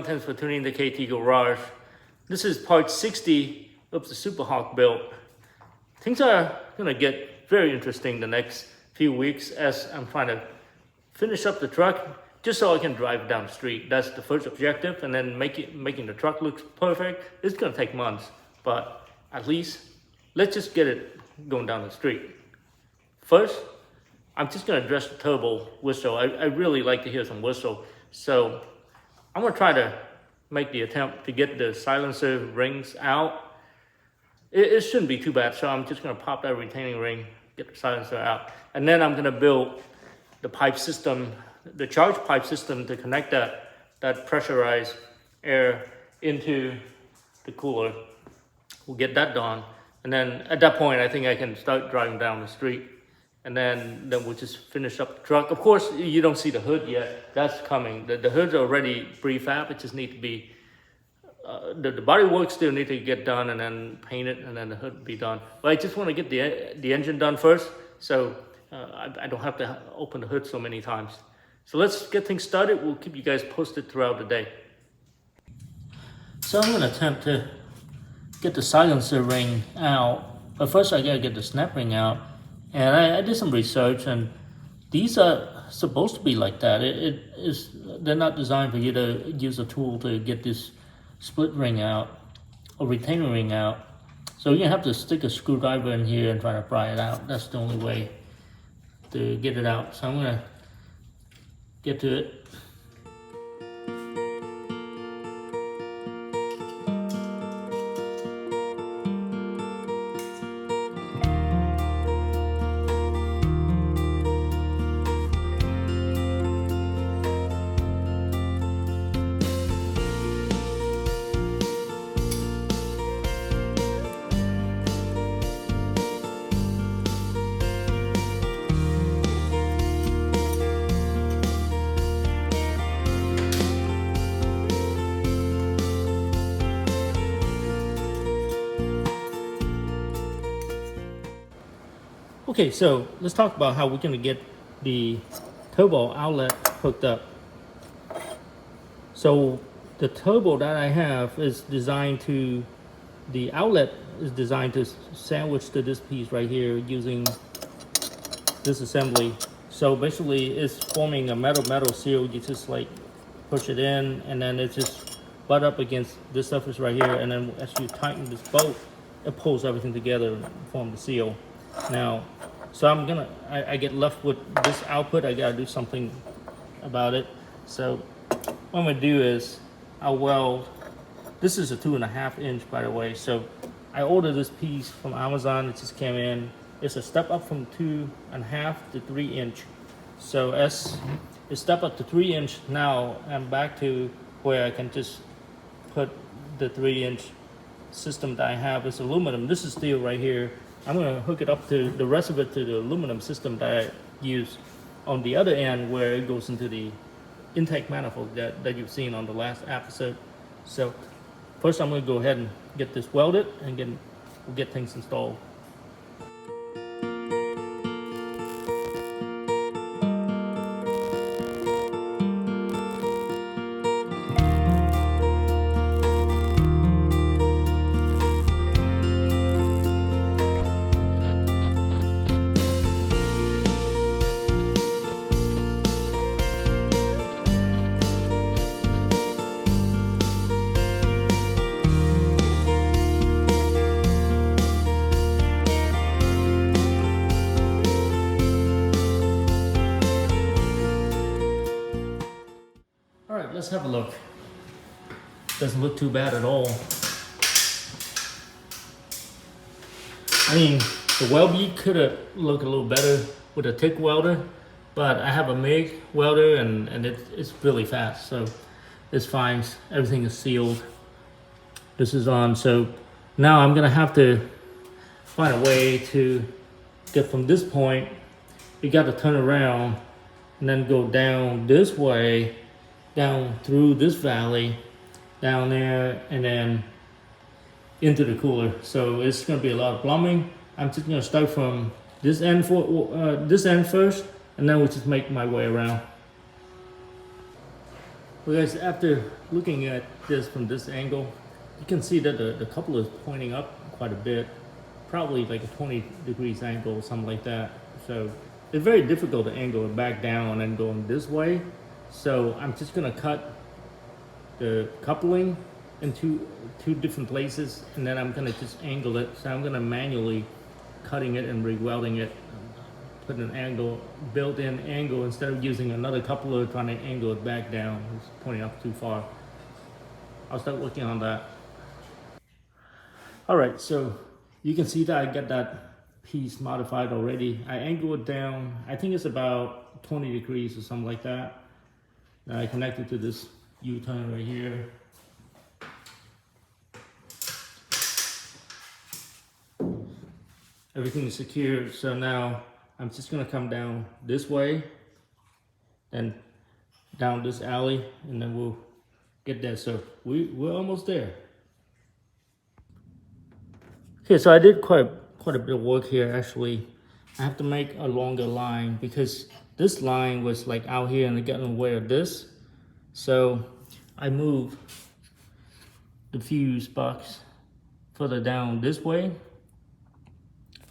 thanks for tuning in to KT Garage. This is part 60 of the SuperHog build. Things are gonna get very interesting the next few weeks as I'm trying to finish up the truck just so I can drive down the street. That's the first objective, and then making the truck look perfect. It's gonna take months, but at least let's just get it going down the street. First, I'm just gonna address the turbo whistle. I really like to hear some whistle. So I'm gonna try to make the attempt to get the silencer rings out. It shouldn't be too bad, so I'm just gonna pop that retaining ring, get the silencer out. And then I'm gonna build the pipe system, the charge pipe system to connect that pressurized air into the cooler. We'll get that done. And then at that point, I think I can start driving down the street. And then we'll just finish up the truck. Of course, you don't see the hood yet. That's coming. The hood's already prefab. It just needs to be, the bodywork still need to get done and then painted, and then the hood be done. But I just want to get the engine done first, so I don't have to open the hood so many times. So let's get things started. We'll keep you guys posted throughout the day. So I'm going to attempt to get the silencer ring out. But first I got to get the snap ring out. And I did some research, and these are supposed to be like that. They're not designed for you to use a tool to get this split ring out or retainer ring out. So you're gonna have to stick a screwdriver in here and try to pry it out. That's the only way to get it out. So I'm gonna get to it. Okay, so let's talk about how we're gonna get the turbo outlet hooked up. So the turbo that I have is designed to, the outlet is designed to sandwich to this piece right here using this assembly. So basically it's forming a metal seal. You just like push it in, and then it just butt up against this surface right here, and then as you tighten this bolt, it pulls everything together and form the seal. Now, so I get left with this output. I gotta do something about it. So what I'm gonna do is I'll weld, this is a 2.5 inch, by the way. So I ordered this piece from Amazon. It just came in. It's a step up from 2.5 to 3 inch. So as it step up to 3 inch, now I'm back to where I can just put the 3 inch system that I have. It's aluminum. This is steel right here. I'm gonna hook it up to the rest of it to the aluminum system that I use on the other end, where it goes into the intake manifold that you've seen on the last episode. So first I'm gonna go ahead and get this welded, and we'll get things installed. Let's have a look. Doesn't look too bad at all. I mean, the weld bead could have looked a little better with a TIG welder, but I have a MIG welder, and it's really fast, so it's fine. Everything is sealed. This is on, so now I'm gonna have to find a way to get from this point. You got to turn around and then go down this way, down through this valley, down there, and then into the cooler. So it's going to be a lot of plumbing. I'm just going to start from this end first, and then we'll just make my way around. Well guys, after looking at this from this angle, you can see that the couple is pointing up quite a bit, probably like a 20 degrees angle, something like that. So it's very difficult to angle it back down and going this way. So I'm just gonna cut the coupling in two different places, and then I'm gonna just angle it. So I'm gonna manually cutting it and re-welding it, put an angle, built-in angle, instead of using another coupler trying to angle it back down. It's pointing up too far. I'll start working on that. All right, so you can see that I got that piece modified already. I angle it down, I think it's about 20 degrees or something like that. Now I connect it to this U-turn right here. Everything is secured, so now I'm just gonna come down this way and down this alley, and then we'll get there. So we're almost there. Okay, so I did quite a bit of work here actually. I have to make a longer line because this line was like out here and it got in the way of this. So I moved the fuse box further down this way,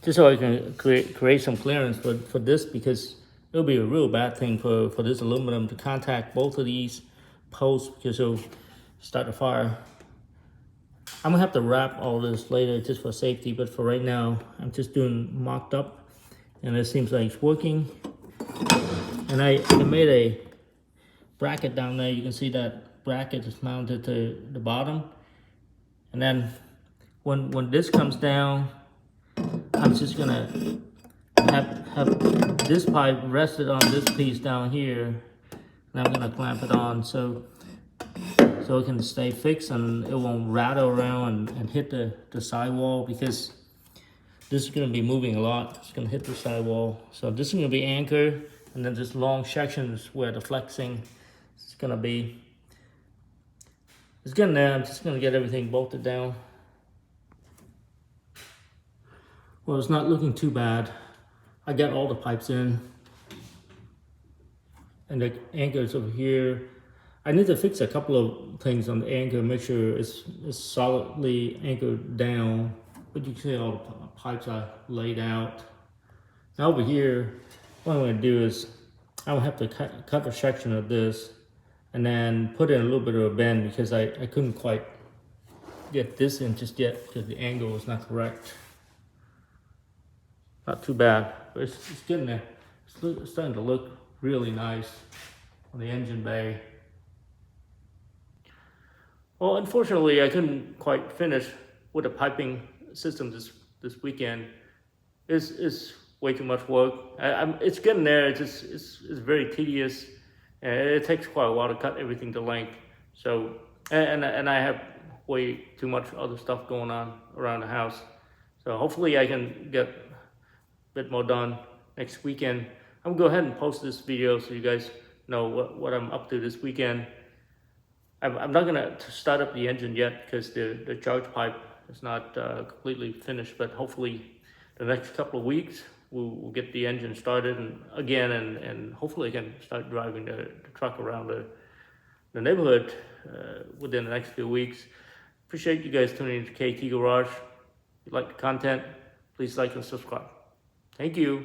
just so I can create some clearance for this, because it'll be a real bad thing for this aluminum to contact both of these posts, because it'll start a fire. I'm gonna have to wrap all this later just for safety, but for right now, I'm just doing mocked up, and it seems like it's working. And I made a bracket down there. You can see that bracket is mounted to the bottom. And then when this comes down, I'm just gonna have this pipe rested on this piece down here, and I'm gonna clamp it on so it can stay fixed and it won't rattle around and hit the sidewall, because this is gonna be moving a lot. It's gonna hit the sidewall. So this is gonna be anchored, and then this long section is where the flexing is gonna be. It's getting there. I'm just gonna get everything bolted down. Well, it's not looking too bad. I got all the pipes in, and the anchor is over here. I need to fix a couple of things on the anchor, make sure it's solidly anchored down. But you can see all the pipes are laid out. Now over here, what I'm gonna do is I'll have to cut a section of this and then put in a little bit of a bend, because I couldn't quite get this in just yet because the angle was not correct. Not too bad, but it's getting there. It's starting to look really nice on the engine bay. Well, unfortunately, I couldn't quite finish with the piping system this weekend. It's way too much work. It's getting there. It's very tedious, and it takes quite a while to cut everything to length. So, and I have way too much other stuff going on around the house. So hopefully I can get bit more done next weekend. I'm gonna go ahead and post this video so you guys know what I'm up to this weekend. I'm not gonna start up the engine yet because the charge pipe is not completely finished, but hopefully the next couple of weeks we'll get the engine started and hopefully I can start driving the truck around the neighborhood within the next few weeks. Appreciate you guys tuning into KT Garage. If you like the content, please like and subscribe. Thank you.